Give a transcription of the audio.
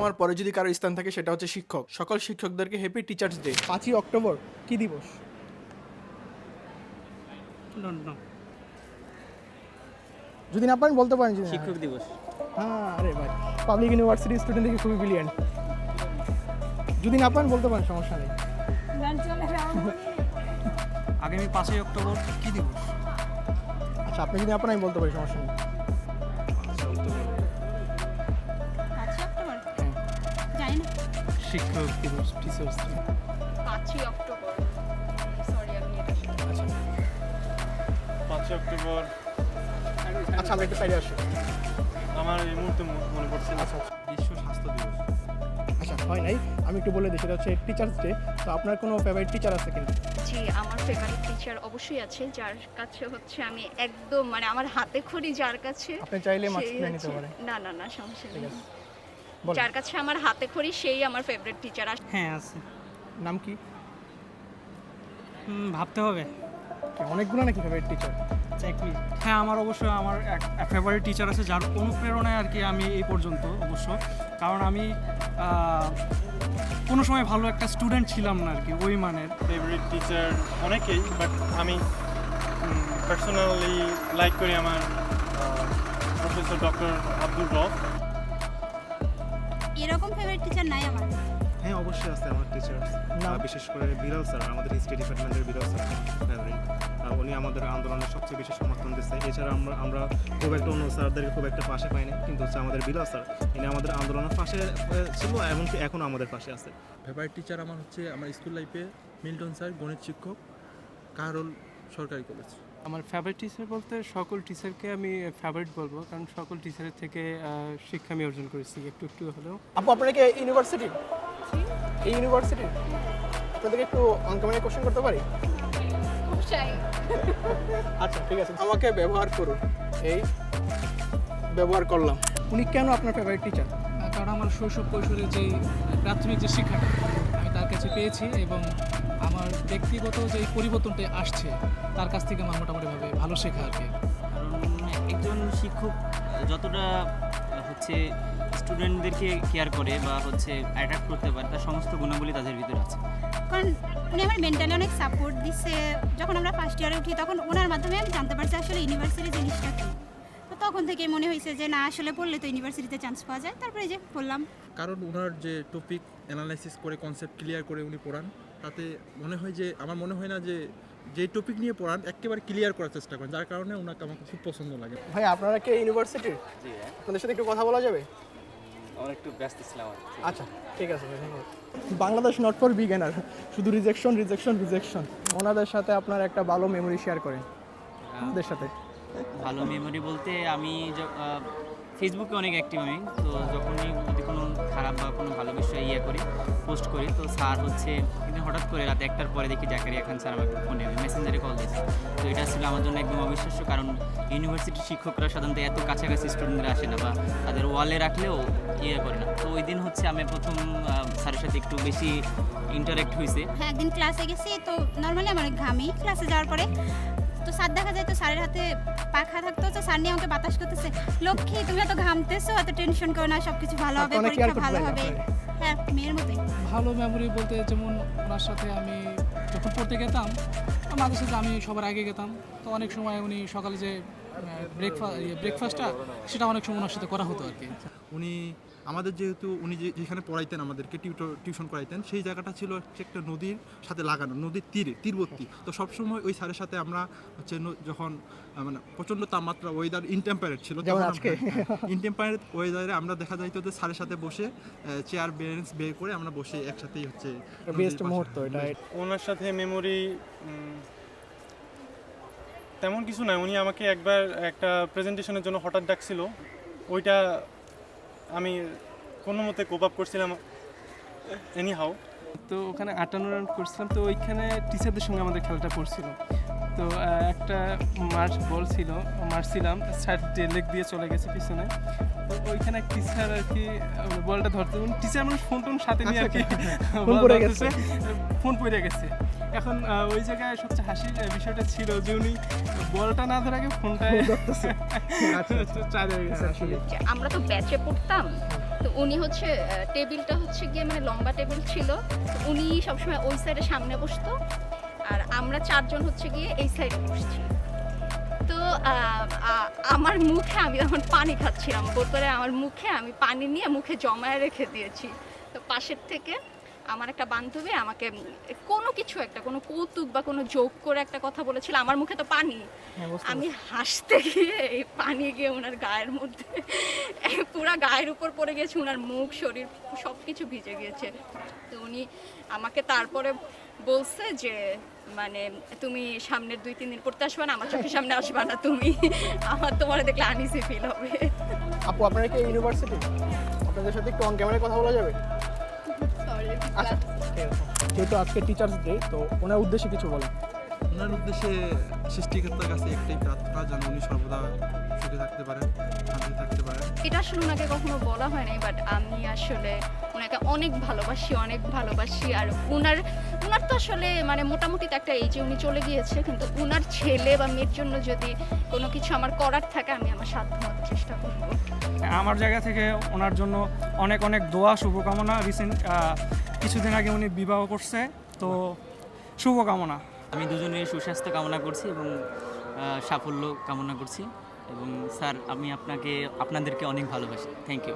মার পরে যদি কারো স্থান থাকে সেটা হচ্ছে শিক্ষক। সকল শিক্ষকদেরকে হ্যাপি টিচার্স ডে। 5ই অক্টোবর কি দিবস? যদি না পারেন বলতে পারেন। যদি শিক্ষক দিবস। হ্যাঁ, আরে ভাই, পাবলিক ইউনিভার্সিটি স্টুডেন্ট দেখে খুবই ব্রিলিয়ান্ট। যদি না পারেন বলতে পারেন, সমস্যা নেই। আগামী 5ই অক্টোবর কি দিবস? আচ্ছা, আপনি যদি না পারেন আমি বলতে পারি, সমস্যা নেই। 5ই অক্টোবর জানি না। শিক্ষক দিবস, টিচার্স ডে। 5ই অক্টোবর, সরি আমি এটা আচ্ছা 5 অক্টোবর আচ্ছা, আমরা একটু সাইডে আসি। আমার এই মুহূর্তে মনে পড়ছে না। আচ্ছা বিশ্ব স্বাস্থ্য দিবস। আচ্ছা, হয় নাই, আমি একটু বলে দিই, সেটা হচ্ছে টিচার্স ডে। তো আপনার কোনো ফেভারিট টিচার আছে কিনা? জি, আমার ফেভারিট টিচার অবশ্যই আছে, যার কাছে হচ্ছে আমি একদম মানে আমার হাতে খড়ি, যার কাছে আপনি চাইলে মার্কস সেই তুলে নিতে হচ্ছে- পারেন। না না না, সমস্যা ঠিক নেই। আছে, বলেন। যার কাছে আমার হাতে খড়ি সেই আমার ফেভারিট টিচার। হ্যাঁ আছে, নাম কি? ভাবতে হবে। অনেকগুলো নাকি ফেভারিট টিচার? হ্যাঁ, আমার অবশ্যই আমার এক ফেভারিট টিচার আছে, যার অনুপ্রেরণায় আর কি আমি এই পর্যন্ত অবশ্য, কারণ আমি কোনো সময় ভালো একটা স্টুডেন্ট ছিলাম না আর কি ওই মানের। ফেভারিট টিচার অনেকেই, বাট আমি পার্সোনালি লাইক করি আমার প্রফেসর ডক্টর আব্দুর রব। এরকম ফেভারিট টিচার নাই আমার। হ্যাঁ, অবশ্যই আছে আমার টিচার্স, বিশেষ করে বিরল স্যার, আমাদের হিস্ট্রি ডিপার্টমেন্টের বিরল স্যার ফেভারিট। উনি আমাদের আন্দোলনের সবচেয়ে বেশি সমর্থন দিচ্ছে। এছাড়া আমরা খুব একটা অন্য স্যারদেরকে খুব একটা পাশে পাইনি, কিন্তু হচ্ছে আমাদের বিরল স্যার, ইনি আমাদের আন্দোলনের পাশে ছিল, এমনকি এখনও আমাদের পাশে আছে। ফেভারিট টিচার আমার হচ্ছে আমার স্কুল লাইফে মিল্টন স্যার, গণিত শিক্ষক, কারল সরকারি কলেজ। আমার ফেভারিট টিচার বলতে সকল টিচারকে আমি ফেভারিট বলবো, কারণ সকল টিচারের থেকে শিক্ষা আমি অর্জন করেছি একটু একটু হলেও। আপু, আপনারা কি ইউনিভার্সিটি? এই ইউনিভার্সিটি আপনাদেরকে একটু অঙ্কমানি কোশ্চেন করতে পারি? আচ্ছা ঠিক আছে, আমাকে ব্যবহার করুন। এই ব্যবহার করলাম। উনি কেন আপনার ফেভারিট টিচার? কারণ আমার শৈশব কৈশোরে যে প্রাথমিক যে শিক্ষাটা আমি তার কাছে পেয়েছি, এবং আমার ব্যক্তিগত যে পরিবর্তনটা আসছে তার কাছ থেকে আমার মোটামুটিভাবে ভালো শেখা আর কি। কারণ একজন শিক্ষক যতটা হচ্ছে স্টুডেন্টদেরকে কেয়ার করে বা হচ্ছে অ্যাট্রাক্ট করতে পারে, তার সমস্ত গুণাবলী তাদের ভিতরে আছে। কারণ উনি আমার মেন্টালি অনেক সাপোর্ট দিচ্ছে। যখন আমরা ফার্স্ট ইয়ারে উঠি তখন ওনার মাধ্যমে আমি জানতে পারছি আসলে ইউনিভার্সিটি জিনিসটা কী। তো তখন থেকে মনে হয়েছে যে না, আসলে পড়লে তো ইউনিভার্সিটিতে চান্স পাওয়া যায়। তারপরে যে পড়লাম। কারণ ওনার যে টপিক অ্যানালাইসিস করে কনসেপ্ট ক্লিয়ার করে উনি পড়ান, তাতে মনে হয় যে আমার মনে হয় না যে টপিক নিয়ে পড়ান একেবারে ক্লিয়ার করার চেষ্টা করেন, যার কারণে ওনাকে আমাকে খুব পছন্দ লাগে। ভাই, আপনারা কি ইউনিভার্সিটির? জি, আপনাদের সাথে একটু কথা বলা যাবে? আমার একটু ব্যস্ত ছিলাম। আচ্ছা ঠিক আছে ভাই, ধন্যবাদ। বাংলাদেশ নট ফর বিগিনার, শুধু রিজেকশন রিজেকশন রিজেকশন। ওনাদের সাথে আপনার একটা ভালো মেমোরি শেয়ার করেন আমাদের সাথে। ভালো মেমোরি বলতে আমি ফেসবুকে অনেক অ্যাক্টিভ আমি, তো যখনই যদি কোনো খারাপ বা কোনো ভালো বিষয় করি, পোস্ট করি, তো স্যার হচ্ছে একদিন হঠাৎ করে রাত 1টার পরে দেখি জাকারিয়া খান স্যার আমাকে ফোনে মেসেঞ্জারে কল দিয়েছে। তো এটা ছিল আমার জন্য একদম অবিশ্বাস্য, কারণ ইউনিভার্সিটির শিক্ষকরা সাধারণত এত কাছাকাছি স্টুডেন্টরা আসে না বা তাদের ওয়ালে রাখলেও করে না। তো ওই দিন হচ্ছে আমি প্রথম স্যারের সাথে একটু বেশি ইন্টারেক্ট হয়েছে। হ্যাঁ, একদিন ক্লাসে গেছি, তো নর্মালি আমার ঘামি ক্লাসে যাওয়ার পরে তো স্যার দেখা যায়, তো স্যারের হাতে পাখা থাকতো, তো স্যার নিয়ে আমাকে বাতাস করতেছে, লক্ষ্মী তুমি এত ঘামতেছো, এত টেনশন করো না, সব কিছু ভালো হবে, পরীক্ষা ভালো হবে। হ্যাঁ, মেয়ের মতোই। ভালো মেমোরি বলতে যেমন ওনার সাথে আমি যখন পড়তে যেতাম, মাঝে সাথে আমি সবার আগে যেতাম, তো অনেক সময় উনি সকালে যে ব্রেকফাস্টটা সেটা অনেক সময় ওনার সাথে করা হতো আর কি। উনি আমাদের যেহেতু উনি যেখানে পড়াইতেন, আমাদেরকে টিউশন করাইতেন, সেই জায়গাটা ছিল হচ্ছে একটা নদীর সাথে লাগানো, নদীর তীরবর্তী। তো সবসময় ওই স্যারের সাথে আমরা হচ্ছে যখন মানে প্রচণ্ড তাপমাত্রা, ওয়েদার ইনটেম্পারেট ছিল, ইনটেম্পারেট ওয়েদারে আমরা দেখা যাইতো যে স্যারের সাথে বসে চেয়ার বেঞ্চ বের করে আমরা বসে একসাথেই হচ্ছে বেস্ট মুহূর্ত এটা। ওনার সাথে মেমোরি তেমন কিছু নয়। উনি আমাকে একবার একটা প্রেজেন্টেশনের জন্য হঠাৎ ডাকছিল, ওইটা আমি কোনো মতে কোপ আপ করছিলাম এনি হাউ। তো ওখানে 58 রাউন্ড করছিলাম, তো ওইখানে টিচারদের সঙ্গে আমাদের খেলাটা পড়ছিল। তো একটা মারছিলাম, স্যার লেগ দিয়ে চলে গেছে পিছনে। তো ওইখানে এক টিচার আর কি বলটা ধরতে, টিচার মানে ফোন সাথে নিয়ে আর কি ফোন পড়ে গেছে। এখন ওই জায়গায় সবচেয়ে হাসির বিষয়টা ছিল যে উনি বলটা না ধরে আগে ফোনটা চালিয়ে গেছে। আমরা তো ব্যাচে পড়তাম, তো উনি হচ্ছে টেবিলটা হচ্ছে গিয়ে মানে লম্বা টেবিল ছিল, তো উনি সবসময় ওই সাইডে সামনে বসতো আর আমরা 4 জন হচ্ছে গিয়ে এই সাইডে বসছি। তো আমার মুখে আমি যখন পানি খাচ্ছিলাম বোতলে আমার মুখে আমি পানি নিয়ে মুখে জমায়ে রেখে দিয়েছি। তো পাশের থেকে আমার একটা বান্ধবী আমাকে কোনো কিছু একটা কোনো কৌতুক বা কোনো জোক করে একটা কথা বলেছিল, আমার মুখে তো পানি, আমি হাসতে গিয়ে এই পানি গিয়ে ওনার গায়ের মধ্যে পুরা গায়ের উপর পড়ে গেছে, ওনার মুখ শরীর সব কিছু ভিজে গিয়েছে। তো উনি আমাকে তারপরে বলছে যে মানে তুমি সামনের 2-3 দিন পড়তে আসবে না, আমার চোখের সামনে আসবে না তুমি, আমার তোমার দেখলে আনইজি ফিল হবে। আপু আপনারা কি ইউনিভার্সিটি, আপনাদের সাথে একটু অন ক্যামেরায় কথা বলা যাবে? আচ্ছা ঠিক আছে। যেহেতু আজকে টিচার্স ডে, তো ওনার উদ্দেশ্যে কিছু বলেন। ওনার উদ্দেশ্যে সৃষ্টিকর্তার কাছে একটাই প্রার্থনা, যেন উনি সর্বদা সুখে থাকতে পারেন, শান্তি থাকতে পারেন। এটা আসলে ওনাকে কখনো বলা হয় নাই, বাট আমি আসলে ওনাকে অনেক ভালোবাসি। আর ওনার তো আসলে মানে মোটামুটি তো একটা এই যে উনি চলে গিয়েছে, কিন্তু ওনার ছেলে বা মেয়ের জন্য যদি কোনো কিছু আমার করার থাকে আমি আমার সাধ্যমতো চেষ্টা করব। আমার জায়গা থেকে ওনার জন্য অনেক অনেক দোয়া, শুভকামনা। রিসেন্ট কিছুদিন আগে উনি বিবাহ করছে, তো শুভকামনা। আমি দুজনের সুস্বাস্থ্য কামনা করছি এবং সাফল্য কামনা করছি। এবং স্যার আমি আপনাদেরকে অনেক ভালোবাসি। Thank you.